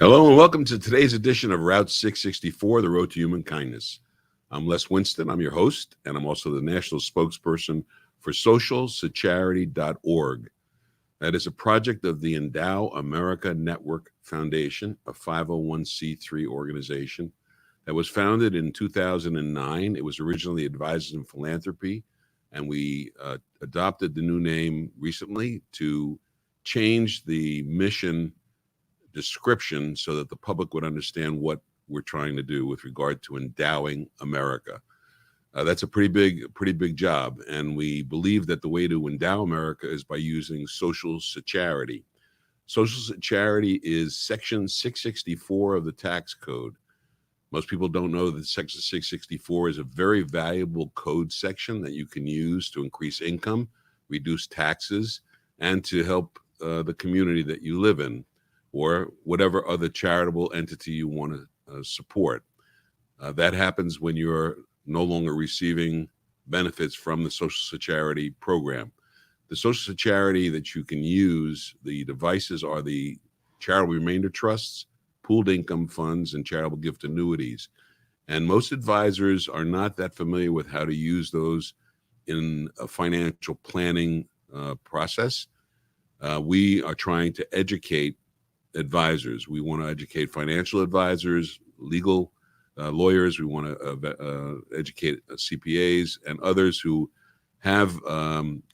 Hello and welcome to today's edition of Route 664, The Road to Human Kindness. I'm Les Winston. I'm your host, and I'm also the national spokesperson for socialsecharity.org. That is a project of the Endow America Network Foundation, a 501c3 organization that was founded in 2009. It was originally Advisors in Philanthropy, and we adopted the new name recently to change the mission description so that the public would understand what we're trying to do with regard to endowing America. That's a pretty big job, and we believe that the way to endow America is by using social secharity. Social secharity is Section 664 of the tax code. Most people don't know that Section 664 is a very valuable code section that you can use to increase income, reduce taxes, and to help the community that you live in, or whatever other charitable entity you want to support. That happens when you're no longer receiving benefits from the Social Security program. The Social Security that you can use, the devices are the charitable remainder trusts, pooled income funds, and charitable gift annuities. And most advisors are not that familiar with how to use those in a financial planning process. We are trying to educate advisors. We want to educate financial advisors, legal lawyers. We want to educate CPAs and others who have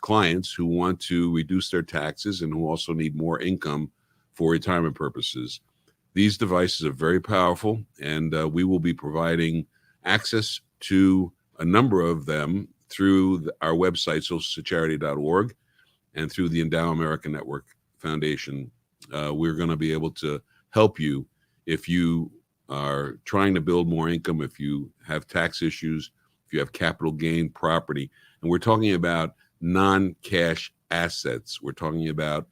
clients who want to reduce their taxes and who also need more income for retirement purposes. These devices are very powerful, and we will be providing access to a number of them through our website, socialsecharity.org, and through the Endow America Network Foundation. We're going to be able to help you if you are trying to build more income, if you have tax issues, if you have capital gain property. And we're talking about non-cash assets. We're talking about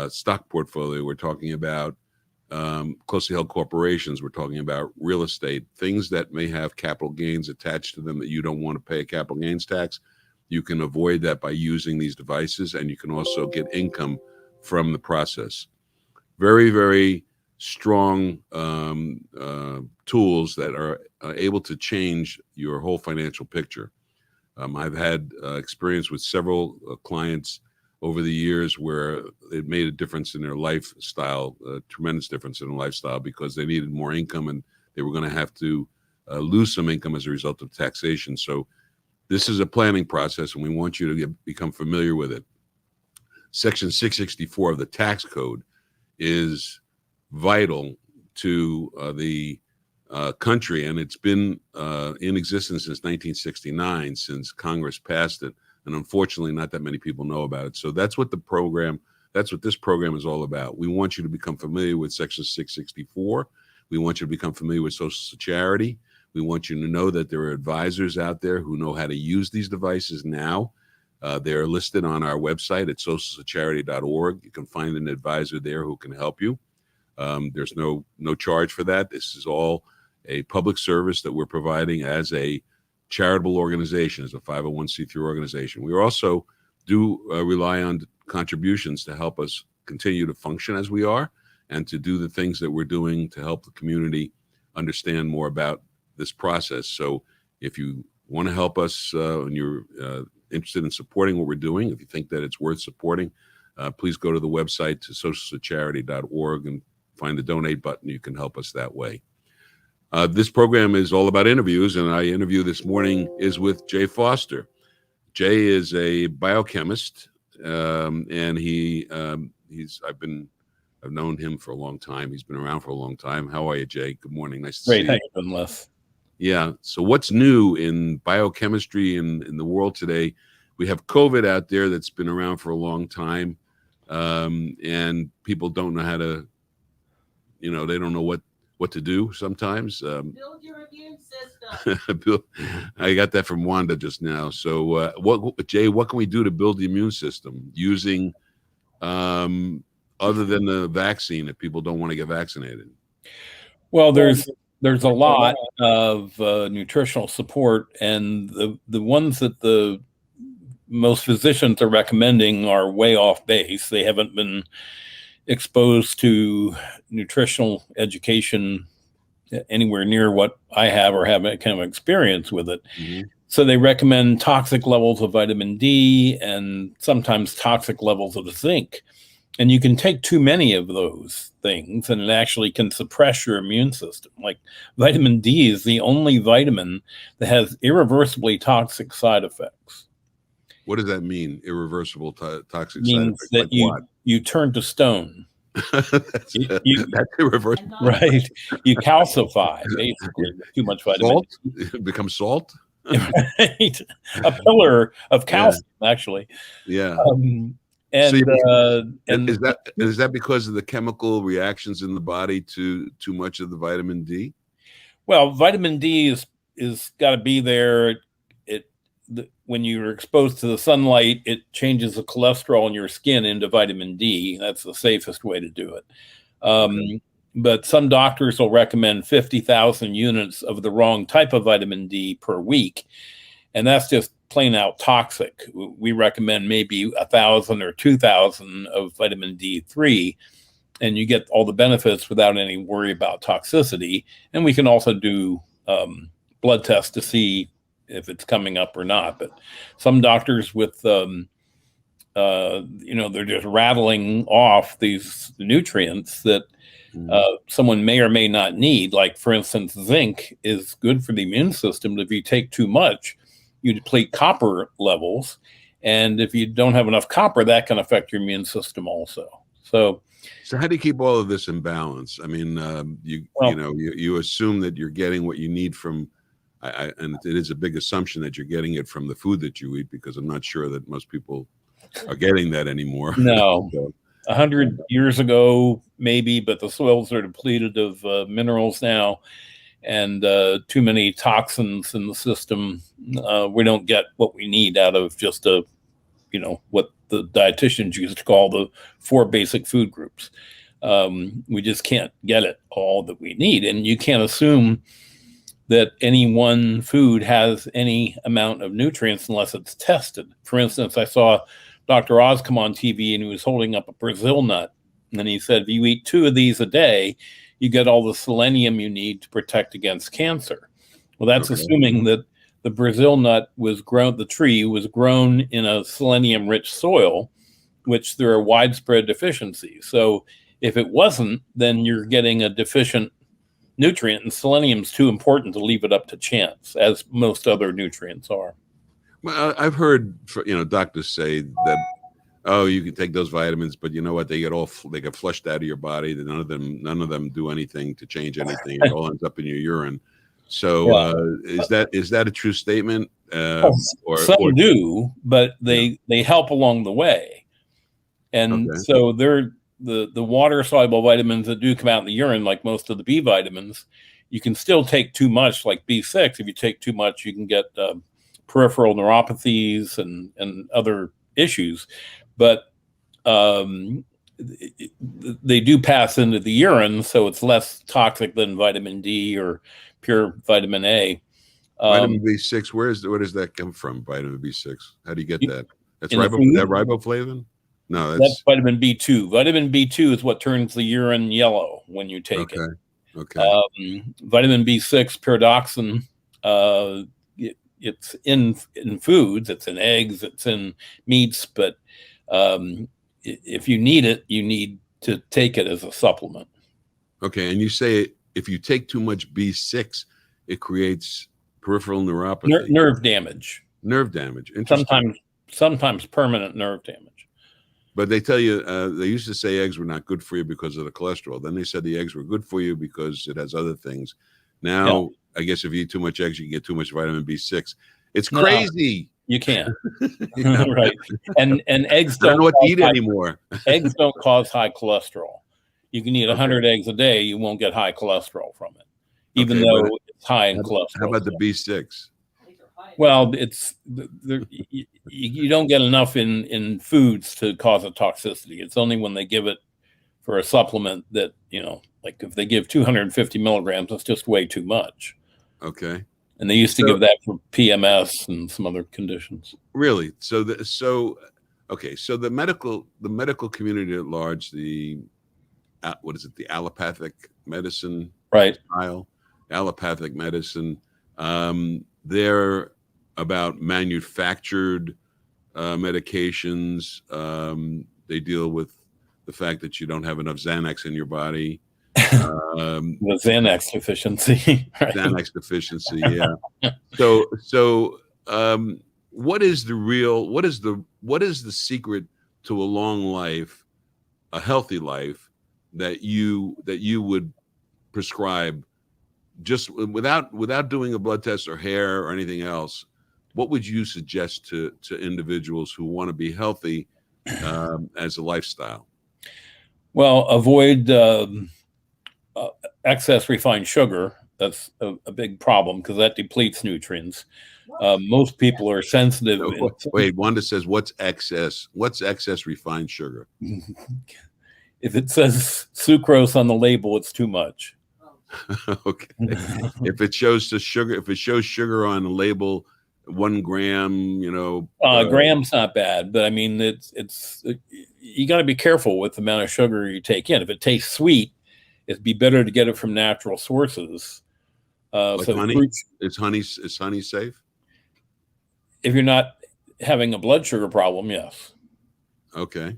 stock portfolio. We're talking about closely held corporations. We're talking about real estate, things that may have capital gains attached to them that you don't want to pay a capital gains tax. You can avoid that by using these devices, and you can also get income from the process. Very, very strong tools that are able to change your whole financial picture. I've had experience with several clients over the years where it made a difference in their lifestyle, a tremendous difference in their lifestyle, because they needed more income and they were going to have to lose some income as a result of taxation. So this is a planning process, and we want you to become familiar with it. Section 664 of the tax code is vital to the country, and it's been in existence since 1969, since Congress passed it, and unfortunately not that many people know about it. So that's what this program is all about. We want you to become familiar with Section 664. We want you to become familiar with Social Security. We want you to know that there are advisors out there who know how to use these devices now. They're listed on our website at socialsecharity.org. You can find an advisor there who can help you. There's no charge for that. This is all a public service that we're providing as a charitable organization, as a 501c3 organization. We also do rely on contributions to help us continue to function as we are and to do the things that we're doing to help the community understand more about this process. So if you want to help us and you're interested in supporting what we're doing, if you think that it's worth supporting, please go to the website to socialsecharity.org and find the donate button. You can help us that way. This program is all about interviews, and our interview this morning is with Jay Foster. Jay is a biochemist, and I've known him for a long time. He's been around for a long time. How are you, Jay? Good morning. Nice to see you. Great. How you doing, Les? Yeah. So what's new in biochemistry in the world today? We have COVID out there that's been around for a long time, and people don't know how to, they don't know what to do sometimes. Build your immune system. I got that from Wanda just now. So Jay, what can we do to build the immune system using other than the vaccine if people don't want to get vaccinated? Well, there's a lot of nutritional support, and the ones that the most physicians are recommending are way off base. They haven't been exposed to nutritional education anywhere near what I have or have any kind of experience with it. Mm-hmm. So they recommend toxic levels of vitamin D and sometimes toxic levels of zinc. And you can take too many of those things and it actually can suppress your immune system. Like vitamin D is the only vitamin that has irreversibly toxic side effects. What does that mean? Irreversible toxic It means side effects? that Like you turn to stone. that's irreversible. Right. You calcify, basically, with too much vitamin Salt? D. It becomes salt? Right. A pillar of calcium, actually. Yeah. And is that because of the chemical reactions in the body to too much of the vitamin D? Well, vitamin D is got to be there. When you're exposed to the sunlight, it changes the cholesterol in your skin into vitamin D. That's the safest way to do it. Okay. But some doctors will recommend 50,000 units of the wrong type of vitamin D per week. And that's just plain out toxic. We recommend maybe 1,000 or 2,000 of vitamin D3, and you get all the benefits without any worry about toxicity. And we can also do blood tests to see if it's coming up or not. But some doctors with, they're just rattling off these nutrients that someone may or may not need. Like, for instance, zinc is good for the immune system. If you take too much, you deplete copper levels. And if you don't have enough copper, that can affect your immune system also. So how do you keep all of this in balance? I mean, you assume that you're getting what you need from, and it is a big assumption that you're getting it from the food that you eat, because I'm not sure that most people are getting that anymore. No. So, 100 years ago, maybe, but the soils are depleted of minerals now, and too many toxins in the system. We don't get what we need out of just what the dietitians used to call the 4 basic food groups. We just can't get it all that we need. And you can't assume that any one food has any amount of nutrients unless it's tested. For instance, I saw Dr. Oz come on TV and he was holding up a Brazil nut. And he said, if you eat 2 of these a day, you get all the selenium you need to protect against cancer. Well, that's assuming that the Brazil nut the tree was grown in a selenium-rich soil, which there are widespread deficiencies. So if it wasn't, then you're getting a deficient nutrient, and selenium's too important to leave it up to chance, as most other nutrients are. Well, I've heard doctors say that, oh, you can take those vitamins, but you know what? They get flushed out of your body. None of them do anything to change anything. It all ends up in your urine. So is that a true statement? Some do, but they help along the way. And so they're the water soluble vitamins that do come out in the urine, like most of the B vitamins. You can still take too much, like B6. If you take too much, you can get peripheral neuropathies and other issues. But they do pass into the urine, so it's less toxic than vitamin D or pure vitamin A. Vitamin B6, where does that come from? Vitamin B6. How do you get that? That's riboflavin? No, that's vitamin B2. Vitamin B2 is what turns the urine yellow when you take it. Okay. Vitamin B6, pyridoxine, it's in foods, it's in eggs, it's in meats, but if you need it, you need to take it as a supplement. Okay, and you say if you take too much B6, it creates peripheral neuropathy. Nerve damage. Nerve damage. Interesting. Sometimes permanent nerve damage. But they tell you, they used to say eggs were not good for you because of the cholesterol. Then they said the eggs were good for you because it has other things. Now, I guess if you eat too much eggs, you can get too much vitamin B6. It's crazy. You can't. Right. And eggs don't know what to eat anymore. Eggs don't cause high cholesterol. You can eat 100 eggs a day, you won't get high cholesterol from it, even though it's high in cholesterol. How about the B6? Well, you don't get enough in foods to cause a toxicity. It's only when they give it for a supplement that, like if they give 250 milligrams, that's just way too much. Okay. And they used to give that for PMS and some other conditions. Really? So the medical community at large, the what is it? The allopathic medicine Right. style, allopathic medicine. They're about manufactured medications. They deal with the fact that you don't have enough Xanax in your body. The Xanax deficiency. Right? Xanax deficiency, yeah. So, what is the secret to a long life, a healthy life, that you would prescribe, just without doing a blood test or hair or anything else? What would you suggest to individuals who want to be healthy as a lifestyle? Well, avoid excess refined sugar. That's a big problem because that depletes nutrients. Most people are sensitive. Wait, Wanda says, what's excess? What's excess refined sugar? If it says sucrose on the label, it's too much. Okay. If it shows sugar on the label, 1 gram, Gram's not bad, but I mean, you got to be careful with the amount of sugar you take in. If it tastes sweet, it'd be better to get it from natural sources. Like so honey? Is honey safe? If you're not having a blood sugar problem, yes. Okay.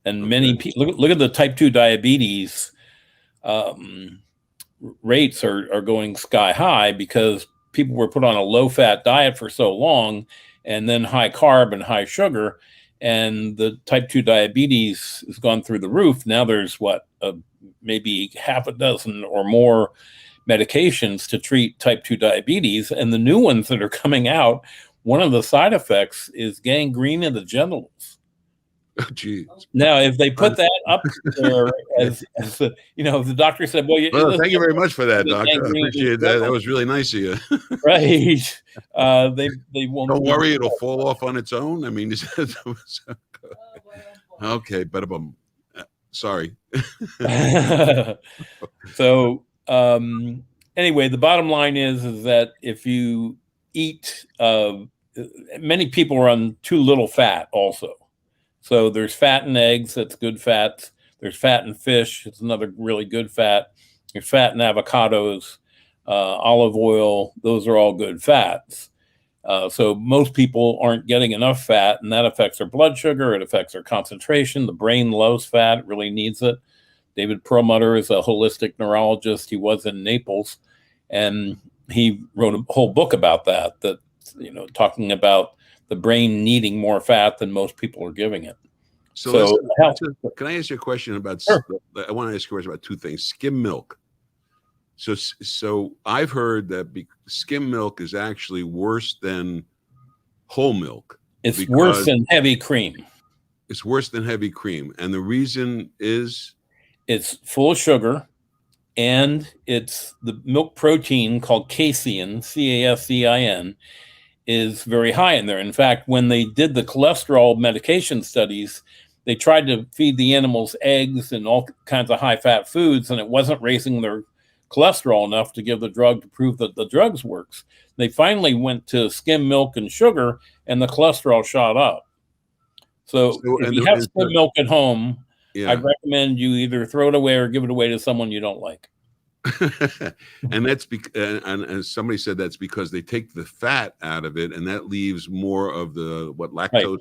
And many people look at the type 2 diabetes rates are going sky high because people were put on a low-fat diet for so long, and then high carb and high sugar, and the type 2 diabetes has gone through the roof. Now there's maybe half a dozen or more medications to treat type 2 diabetes, and the new ones that are coming out, one of the side effects is gangrene of the genitals. Oh, geez. Now, if they put that up there as if the doctor said, "Well, thank you very much for that, doctor. I appreciate that. That was really nice of you." Right? They won't. Don't worry, it'll fall off on its own. I mean, okay, but sorry. So anyway, the bottom line is that if you eat, many people are on too little fat also. So there's fat in eggs, that's good fat. There's fat in fish, it's another really good fat. There's fat in avocados, olive oil, those are all good fats. So most people aren't getting enough fat, and that affects their blood sugar, it affects their concentration. The brain loves fat, it really needs it. David Perlmutter is a holistic neurologist. He was in Naples, and he wrote a whole book about that, talking about the brain needing more fat than most people are giving it. So can I ask you a question about? Sure. I want to ask you a question about two things. Skim milk. So I've heard that skim milk is actually worse than whole milk. It's worse than heavy cream. It's worse than heavy cream, and the reason is it's full of sugar, and it's the milk protein called casein, casein, is very high in there. In fact, when they did the cholesterol medication studies, they tried to feed the animals eggs and all kinds of high-fat foods, and it wasn't raising their cholesterol enough to give the drug to prove that the drugs works. They finally went to skim milk and sugar, and the cholesterol shot up. So if you have skim milk at home, I'd recommend you either throw it away or give it away to someone you don't like. And that's and somebody said that's because they take the fat out of it, and that leaves more of the lactose.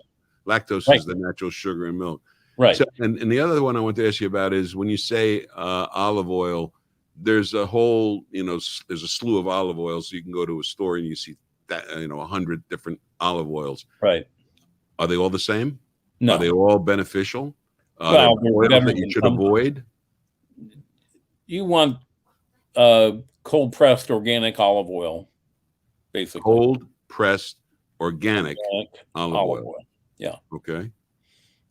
Right. Lactose is the natural sugar in milk. Right. So, and the other one I want to ask you about is when you say olive oil, there's a whole, there's a slew of olive oils. So you can go to a store and you see that 100 different olive oils. Right. Are they all the same? No. Are they all beneficial? Well, oils that you should avoid? You want cold pressed organic olive oil, basically. Cold pressed organic olive oil. Yeah. Okay.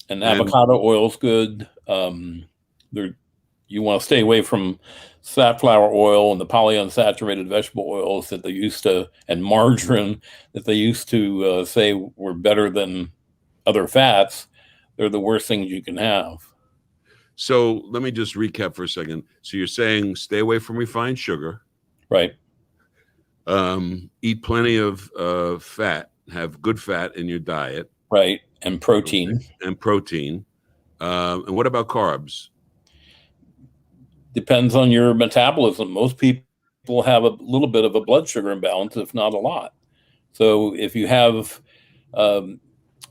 And avocado oil is good. You want to stay away from safflower oil and the polyunsaturated vegetable oils that they used to, and margarine that they used to say were better than other fats. They're the worst things you can have. So let me just recap for a second. So you're saying stay away from refined sugar. Right. Eat plenty of fat. Have good fat in your diet. Right. And protein. Okay. And protein. And what about carbs? depends on your metabolism. Most people have a little bit of a blood sugar imbalance, if not a lot. So if you have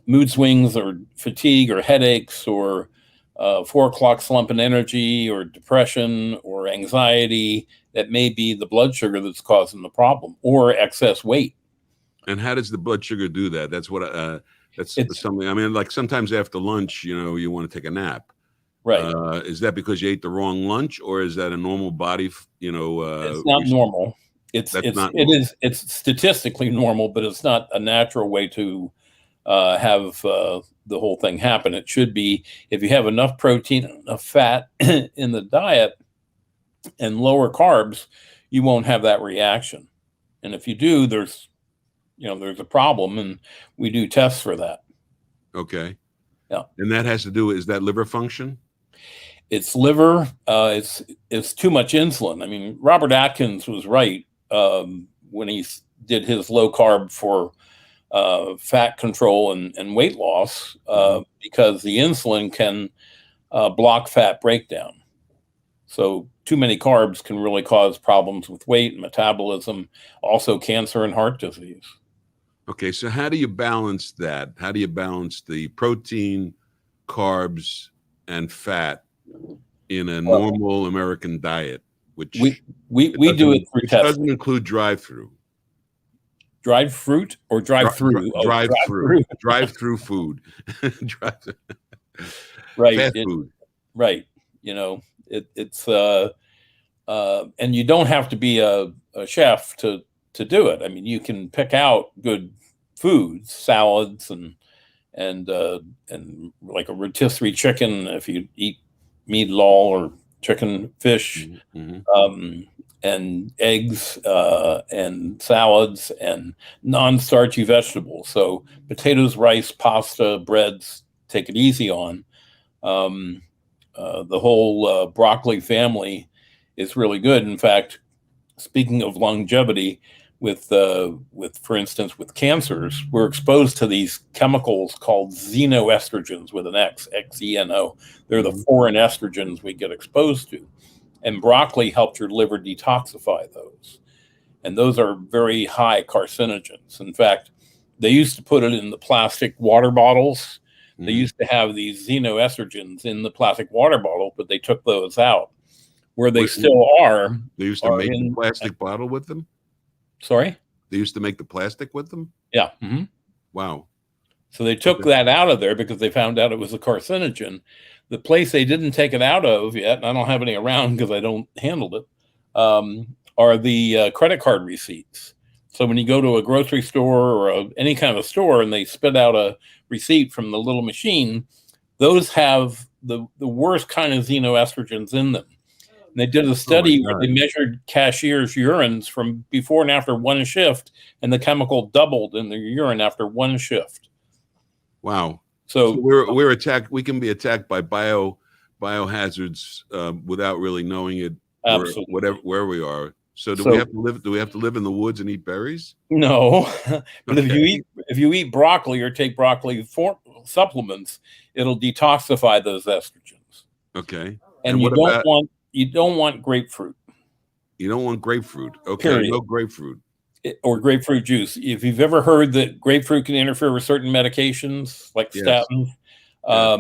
mood swings or fatigue or headaches or 4 o'clock slump in energy or depression or anxiety, that may be the blood sugar that's causing the problem, or excess weight. And how does the blood sugar do that? That's what that's It's something. I mean, like sometimes after lunch, you want to take a nap. right. Is that because you ate the wrong lunch, or is that a normal body? It's not normal. That's not normal. It's statistically normal, but it's not a natural way to have the whole thing happen. It should be, if you have enough protein, enough fat in the diet, and lower carbs, you won't have that reaction. And if you do, there's a problem, and we do tests for that. Okay. Yeah. And that has to do with, is that liver function? It's liver. It's too much insulin. I mean, Robert Atkins was right when he did his low carb for fat control and weight loss, because the insulin can block fat breakdown. So too many carbs can really cause problems with weight and metabolism, also cancer and heart disease. Okay, so how do you balance that? How do you balance the protein, carbs, and fat in a normal American diet? Which we do it through testing. Doesn't include drive-through. Dried fruit or drive-through? Drive-through food. Right. Fast food. Right. It's and you don't have to be a chef to do it. I mean, you can pick out good foods, salads, and like a rotisserie chicken if you eat meat at all, or chicken, fish, and eggs, and salads, and non-starchy vegetables. So potatoes, rice, pasta, breads, take it easy on. The whole broccoli family is really good. In fact, speaking of longevity, with for instance, with cancers, we're exposed to these chemicals called xenoestrogens with an X, Xeno. They're the foreign estrogens we get exposed to. And broccoli helped your liver detoxify those. And those are very high carcinogens. In fact, they used to put it in the plastic water bottles. They used to have these xenoestrogens in the plastic water bottle, but they took those out. Where they still are. They used to make the plastic bottle with them? Sorry? They used to make the plastic with them? Yeah. Wow. So they took that out of there because they found out it was a carcinogen. The place they didn't take it out of yet, and I don't have any around because I don't handle it, are the credit card receipts. So when you go to a grocery store or any kind of store and they spit out a receipt from the little machine, those have the worst kind of xenoestrogens in them. And they did a study where they measured cashiers' urines from before and after one shift, and the chemical doubled in their urine after one shift. Wow. So we're attacked. We can be attacked by biohazards without really knowing it. Absolutely. Where we are. So we have to live? Do we have to live in the woods and eat berries? No, but if you eat broccoli or take broccoli supplements, it'll detoxify those estrogens. Okay. And you don't want grapefruit. You don't want grapefruit. Okay. Period. No grapefruit. Or grapefruit juice. If you've ever heard that grapefruit can interfere with certain medications like statins, that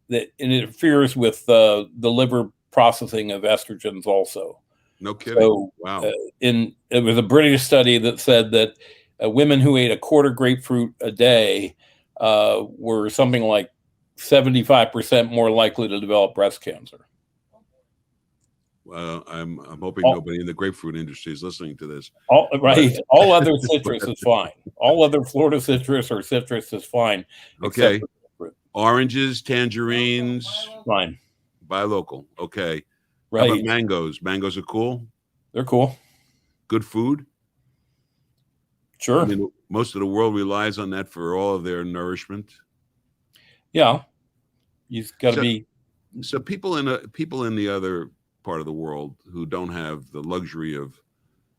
it interferes with the liver processing of estrogens also. No kidding. So, wow. It was a British study that said that women who ate a quarter grapefruit a day were something like 75% more likely to develop breast cancer. Well, I'm hoping nobody in the grapefruit industry is listening to this. All other citrus is fine. All other Florida citrus or citrus is fine. Okay. Oranges, tangerines. Fine. Buy local. Okay. Right. How about mangoes? Mangoes are cool. They're cool. Good food. Sure. I mean, most of the world relies on that for all of their nourishment. Yeah. You've got to be. So people in the other part of the world who don't have the luxury of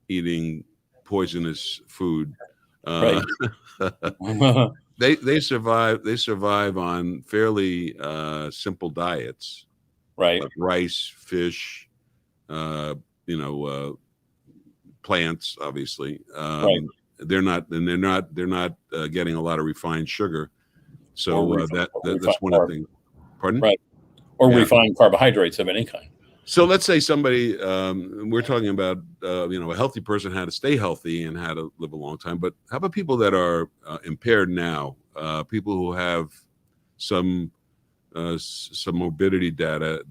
eating poisonous food, Right. they survive on fairly simple diets, Right. like rice, fish, you know, plants, obviously. Right. They're not getting a lot of refined sugar. So that's one of the things. Pardon? Right. Or Yeah. refined carbohydrates of any kind. So let's say somebody, we're talking about, you know, a healthy person, how to stay healthy and how to live a long time. But how about people that are impaired now? People who have some morbidity data,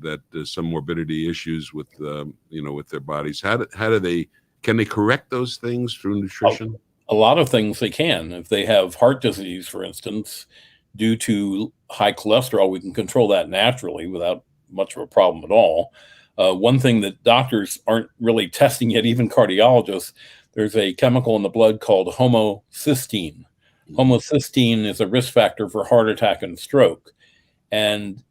some morbidity issues with, you know, with their bodies. How do they, can they correct those things through nutrition? A lot of things they can. If they have heart disease, for instance, due to high cholesterol, we can control that naturally without much of a problem at all. One thing that doctors aren't really testing yet, even cardiologists, there's a chemical in the blood called homocysteine. Homocysteine is a risk factor for heart attack and stroke. And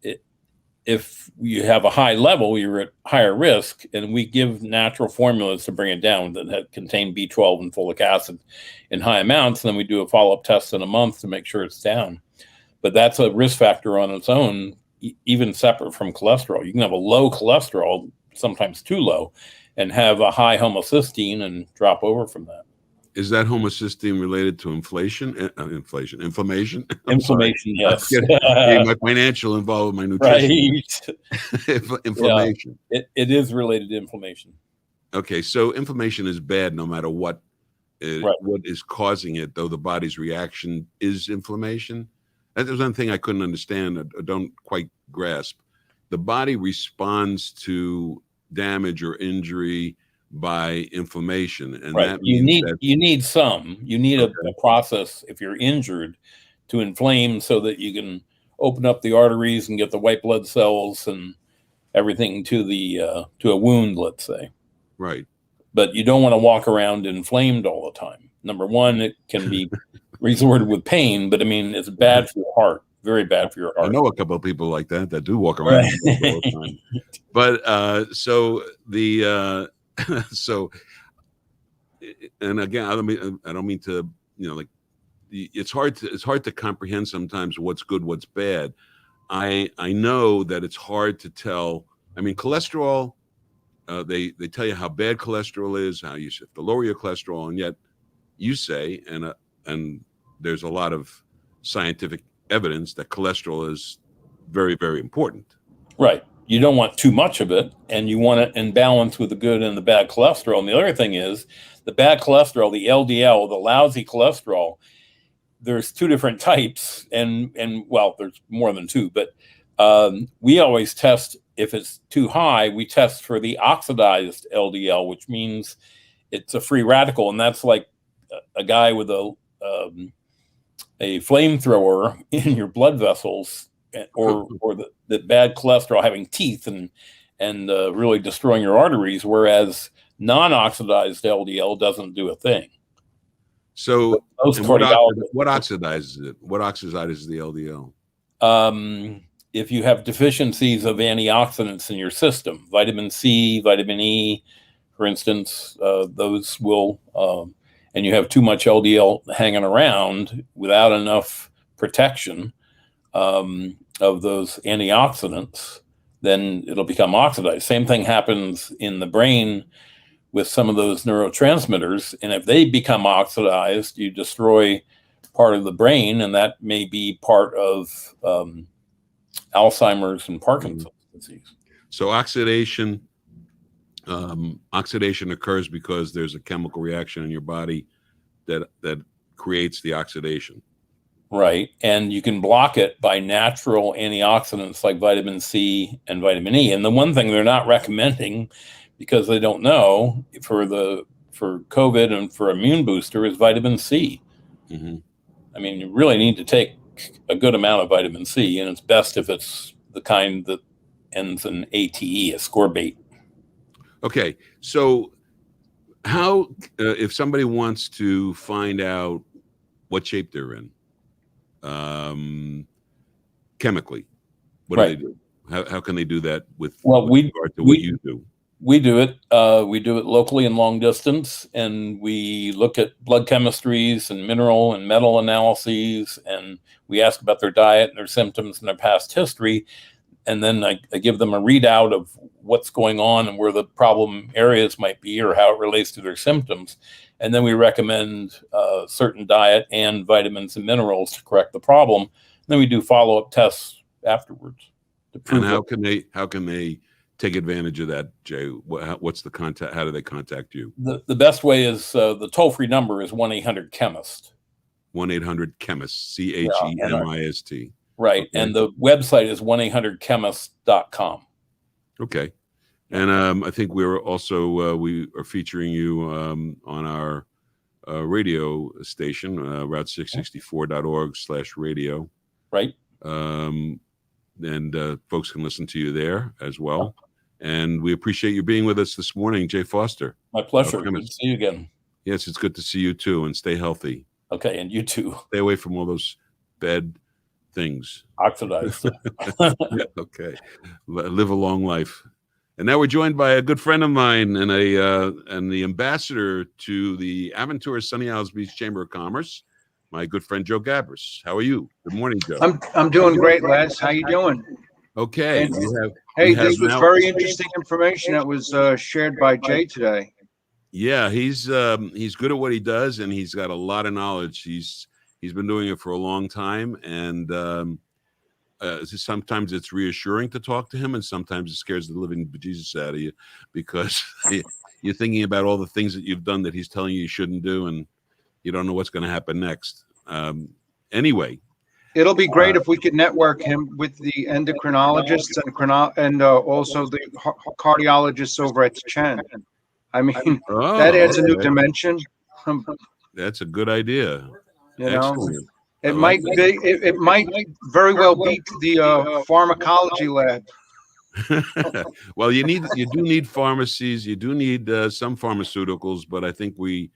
if you have a high level, you're at higher risk, and we give natural formulas to bring it down that contain B12 and folic acid in high amounts. And then we do a follow-up test in a month to make sure it's down. But that's a risk factor on its own, even separate from cholesterol. You can have a low cholesterol, sometimes too low, and have a high homocysteine and drop over from that. Is that homocysteine related to inflation? Inflammation. Inflammation, yes. My financial involved with my nutrition. Right. Inflammation. Yeah, it is related to inflammation. Okay, so inflammation is bad no matter what is causing it, though the body's reaction is inflammation. That was one thing I couldn't understand, or don't quite grasp. The body responds to damage or injury by inflammation, and right. that means you need a process if you're injured to inflame so that you can open up the arteries and get the white blood cells and everything to a wound, let's say. Right. But you don't want to walk around inflamed all the time. Number one, it can be resorted with pain, but I mean, it's bad for your heart. Very bad for your heart. I know a couple of people like that do walk around all the time. But so, and again, I don't mean to, you know, like, it's hard to comprehend sometimes what's good, what's bad. I know that it's hard to tell. I mean, cholesterol, they tell you how bad cholesterol is, how you have to lower your cholesterol, and yet you say, and there's a lot of scientific evidence that cholesterol is very, very important. Right. You don't want too much of it, and you want it in balance with the good and the bad cholesterol. And the other thing is the bad cholesterol, the LDL, the lousy cholesterol. There's two different types, and well, there's more than two, but we always test, if it's too high, we test for the oxidized LDL, which means it's a free radical, and that's like a guy with a flamethrower in your blood vessels, or the bad cholesterol having teeth and really destroying your arteries, whereas non-oxidized LDL doesn't do a thing. So what oxidizes it? What oxidizes the LDL? If you have deficiencies of antioxidants in your system, vitamin C, vitamin E, for instance, those will, and you have too much LDL hanging around without enough protection of those antioxidants, then it'll become oxidized. Same thing happens in the brain with some of those neurotransmitters. And if they become oxidized, you destroy part of the brain, and that may be part of Alzheimer's and Parkinson's disease. So oxidation occurs because there's a chemical reaction in your body that creates the oxidation. Right. And you can block it by natural antioxidants like vitamin C and vitamin E. And the one thing they're not recommending, because they don't know, for COVID and for immune booster, is vitamin C. Mm-hmm. I mean, you really need to take a good amount of vitamin C, and it's best if it's the kind that ends in ATE, ascorbate. Okay. So how, if somebody wants to find out what shape they're in, chemically, what do they do? How can they do that with regard to what you do? We do it. We do it locally and long distance, and we look at blood chemistries and mineral and metal analyses, and we ask about their diet and their symptoms and their past history, and then I give them a readout of what's going on and where the problem areas might be or how it relates to their symptoms. And then we recommend certain diet and vitamins and minerals to correct the problem. And then we do follow-up tests afterwards to prove. And how can they take advantage of that, Jay? What's the contact? How do they contact you? The best way is the toll-free number is 1-800-CHEMIST. 1-800-CHEMIST, CHEMIST. Right. Okay. And the website is 1-800-CHEMIST.com. Okay. And I think we're also, we are featuring you on our radio station, route664.org/radio. Right. And folks can listen to you there as well. And we appreciate you being with us this morning, Jay Foster. My pleasure. Good to see you again. Yes, it's good to see you too, and stay healthy. Okay, and you too. Stay away from all those bad things. Oxidized. Okay. Live a long life. And now we're joined by a good friend of mine and the ambassador to the Aventura Sunny Isles Beach Chamber of Commerce, my good friend Joe Gabris. How are you? Good morning, Joe. I'm doing great, Les. How you doing? Okay. This was very interesting information that was shared by Jay today. Yeah, he's good at what he does, and he's got a lot of knowledge. He's been doing it for a long time, and sometimes it's reassuring to talk to him, and sometimes it scares the living bejesus out of you because you're thinking about all the things that you've done that he's telling you shouldn't do, and you don't know what's going to happen next. Anyway, it'll be great if we could network him with the endocrinologists and also the cardiologists over at Chen. I mean, that adds a new dimension. That's a good idea. You know, it might very well beat the pharmacology lab. Well, you do need pharmacies. You do need some pharmaceuticals, but I think we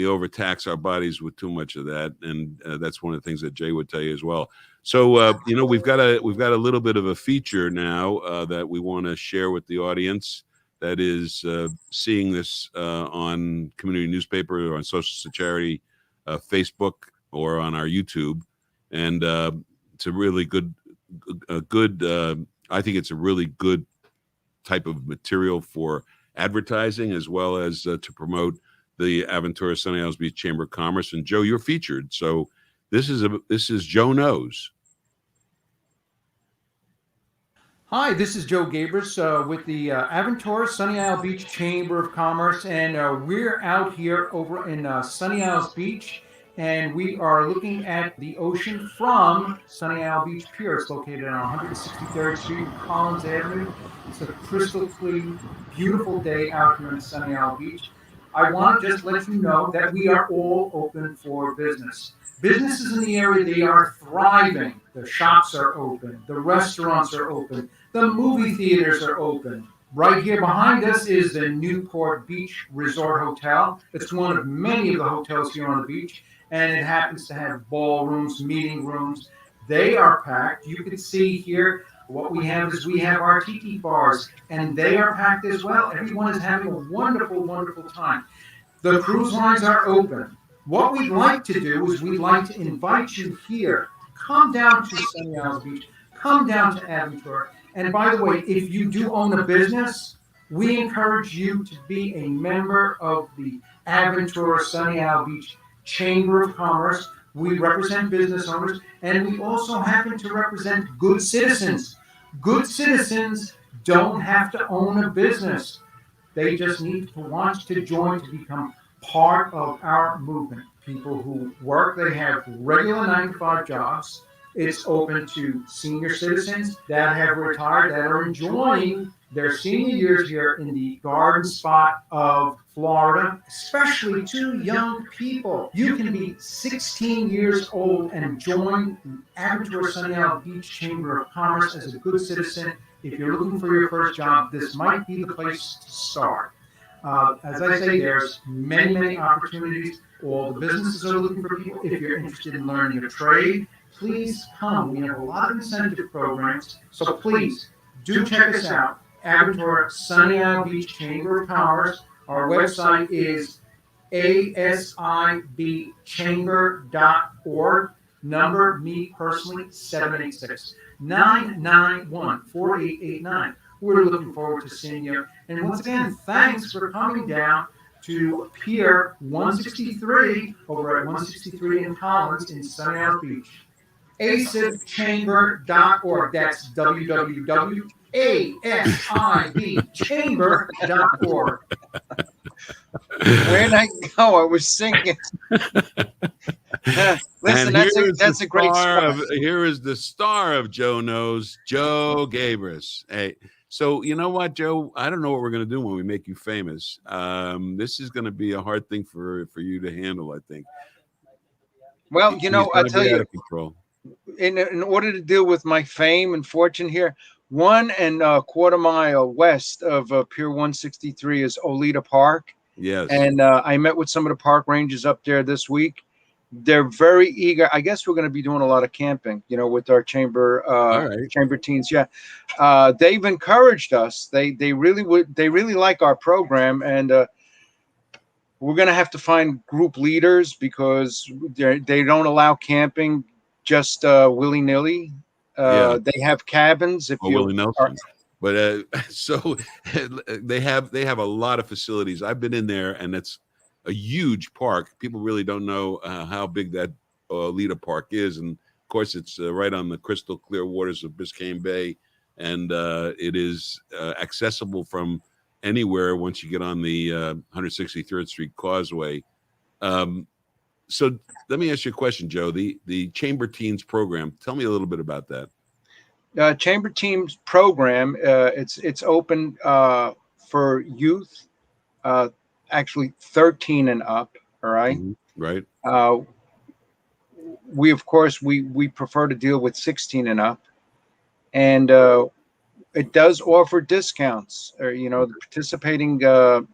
overtax our bodies with too much of that, and that's one of the things that Jay would tell you as well. So we've got a little bit of a feature now that we want to share with the audience. That is seeing this on community newspaper or on Social Charity Facebook or on our YouTube, and it's a really good. I think it's a really good type of material for advertising as well as to promote the Aventura Sunny Isles Beach Chamber of Commerce. And Joe, you're featured. So this is Joe Knows. Hi, this is Joe Gabris with the Aventura Sunny Isles Beach Chamber of Commerce, and we're out here over in Sunny Isles Beach, and we are looking at the ocean from Sunny Isles Beach Pier. It's located on 163rd Street and Collins Avenue. It's a crystal clear, beautiful day out here in Sunny Isles Beach. I want to just let you know that we are all open for business. Businesses in the area, they are thriving. The shops are open. The restaurants are open. The movie theaters are open. Right here behind us is the Newport Beach Resort Hotel. It's one of many of the hotels here on the beach, and it happens to have ballrooms, meeting rooms. They are packed. You can see here what we have is we have our tiki bars, and they are packed as well. Everyone is having a wonderful, wonderful time. The cruise lines are open. What we'd like to do is we'd like to invite you here. Come down to Sunny Isles Beach. Come down to Aventura. And by the way, if you do own a business, we encourage you to be a member of the Aventura Sunny Isles Beach Chamber of Commerce. We represent business owners, and we also happen to represent good citizens. Good citizens don't have to own a business. They just need to want to join to become part of our movement. People who work, they have regular 9-to-5 jobs. It's open to senior citizens that have retired, that are enjoying their senior years here in the garden spot of Florida, especially to young people. You can be 16 years old and join the Aventura Sunny Isles Beach Chamber of Commerce as a good citizen. If you're looking for your first job, this might be the place to start. As I say, there's many, many opportunities. All the businesses are looking for people. If you're interested in learning a trade, please come. We have a lot of incentive programs, so please do check us out. Aventura Sunny Isles Beach Chamber of Commerce. Our website is asibchamber.org. Number, me personally, 786-991-4889. We're looking forward to seeing you. And once again, thanks for coming down to Pier 163 over at 163 in Collins in Sunny Isles Beach. ASIBchamber.org. That's www.asibchamber.org. Where'd I go? I was singing. Listen, that's a great spot. Here is the star of Joe Knows, Joe Gabris. Hey, so you know what, Joe? I don't know what we're going to do when we make you famous. This is going to be a hard thing for you to handle, I think. Well, you know, I tell you, control. In order to deal with my fame and fortune here, 1.25 miles west of Pier 163 is Lita Park. Yes. And I met with some of the park rangers up there this week. They're very eager. I guess we're going to be doing a lot of camping, you know, with our chamber chamber teens. Yeah. They've encouraged us. They really like our program, and we're going to have to find group leaders because they don't allow camping just willy-nilly. They have cabins if you Willie Nelson. But so they have a lot of facilities. I've been in there, and it's a huge park. People really don't know how big that Lita Park is, and of course, it's right on the crystal clear waters of Biscayne Bay, and it is accessible from anywhere once you get on the 163rd Street Causeway. So let me ask you a question, Joe. The Chamber Teens program. Tell me a little bit about that. Chamber Teams program. It's open for youth, actually 13 and up. All right. Mm-hmm. Right. We of course we prefer to deal with 16 and up, and it does offer discounts. You know, the participating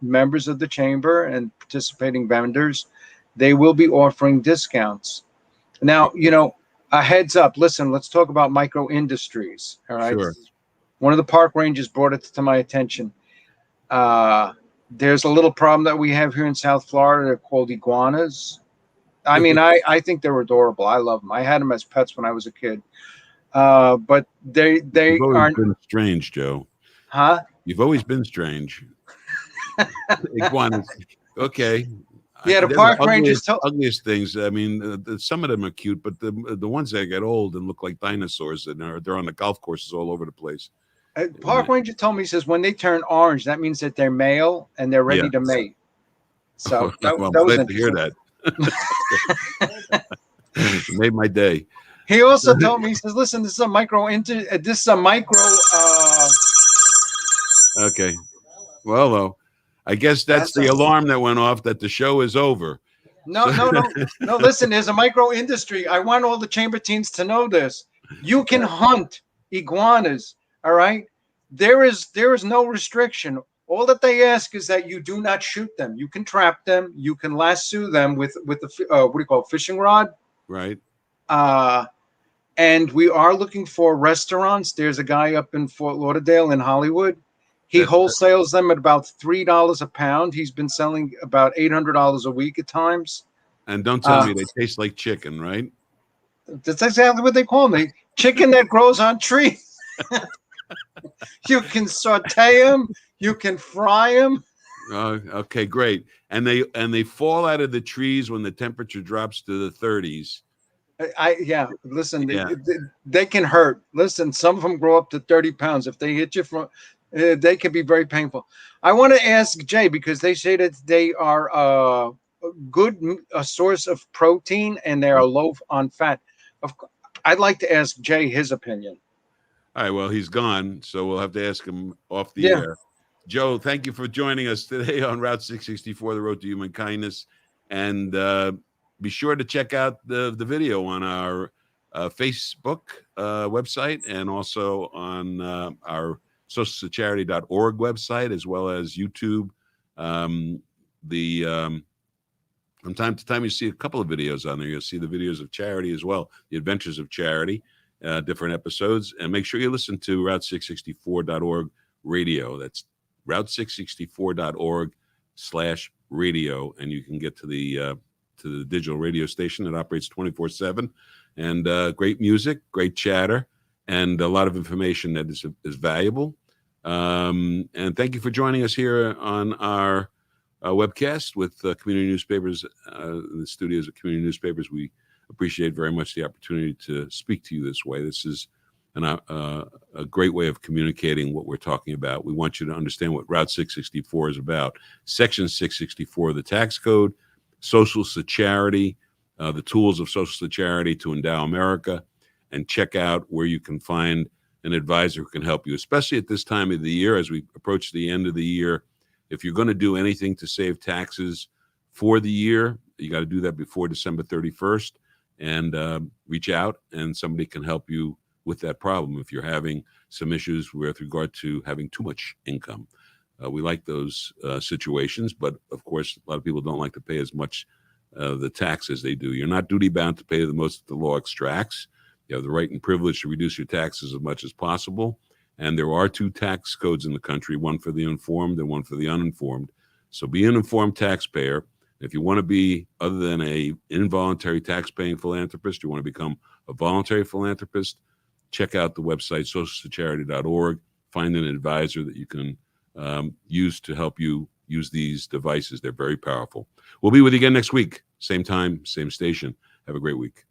members of the chamber and participating vendors, they will be offering discounts. Now, you know. A heads up. Listen, let's talk about micro industries. All right. Sure. One of the park rangers brought it to my attention. There's a little problem that we have here in South Florida. They're called iguanas. I mean, I think they're adorable. I love them. I had them as pets when I was a kid. But they aren't been strange, Joe. Huh? You've always been strange. Iguanas. Okay. Yeah, the park rangers ugliest things. I mean, some of them are cute, but the ones that get old and look like dinosaurs, and they're on the golf courses all over the place. Park ranger told me, he says when they turn orange, that means that they're male and they're ready to mate. So well, I'm glad to hear that. It made my day. He also told me, he says, "Listen, this is a micro. Okay. Well, though. I guess that's the alarm that went off that the show is over. No. Listen, there's a micro industry. I want all the chamber teens to know this. You can hunt iguanas. All right. There is no restriction. All that they ask is that you do not shoot them. You can trap them. You can lasso them with the what do you call it, fishing rod. Right. And we are looking for restaurants. There's a guy up in Fort Lauderdale in Hollywood. He wholesales them at about $3 a pound. He's been selling about $800 a week at times. And don't tell me they taste like chicken, right? That's exactly what they call me. Chicken that grows on trees. You can saute them. You can fry them. Okay, great. And they fall out of the trees when the temperature drops to the 30s. Listen, they can hurt. Listen, some of them grow up to 30 pounds. If they hit you from... they can be very painful. I want to ask Jay, because they say that they are a source of protein and they are low on fat. I'd like to ask Jay his opinion. All right. Well, he's gone, so we'll have to ask him off the air. Joe, thank you for joining us today on Route 664, The Road to Human Kindness. And be sure to check out the video on our Facebook website and also on our socialcharity.org website, as well as YouTube. From time to time, you see a couple of videos on there. You'll see the videos of charity as well, the Adventures of Charity, different episodes. And make sure you listen to Route664.org radio. That's Route664.org/radio, and you can get to the digital radio station that operates 24/7. And great music, great chatter, and a lot of information that is valuable. And thank you for joining us here on our webcast with community newspapers, in the studios of community newspapers. We appreciate very much the opportunity to speak to you this way. This is a great way of communicating what we're talking about. We want you to understand what Route 664 is about. Section 664 of the tax code, social charity, the tools of social charity to endow America, and check out where you can find an advisor who can help you, especially at this time of the year as we approach the end of the year. If you're going to do anything to save taxes for the year, you got to do that before December 31st, and reach out and somebody can help you with that problem if you're having some issues with regard to having too much income. We like those situations, but of course, a lot of people don't like to pay as much the tax as they do. You're not duty bound to pay the most the law extracts. You have the right and privilege to reduce your taxes as much as possible. And there are 2 tax codes in the country, one for the informed and one for the uninformed. So be an informed taxpayer. If you want to be, other than a involuntary tax-paying philanthropist, you want to become a voluntary philanthropist, check out the website, socialcharity.org. Find an advisor that you can use to help you use these devices. They're very powerful. We'll be with you again next week. Same time, same station. Have a great week.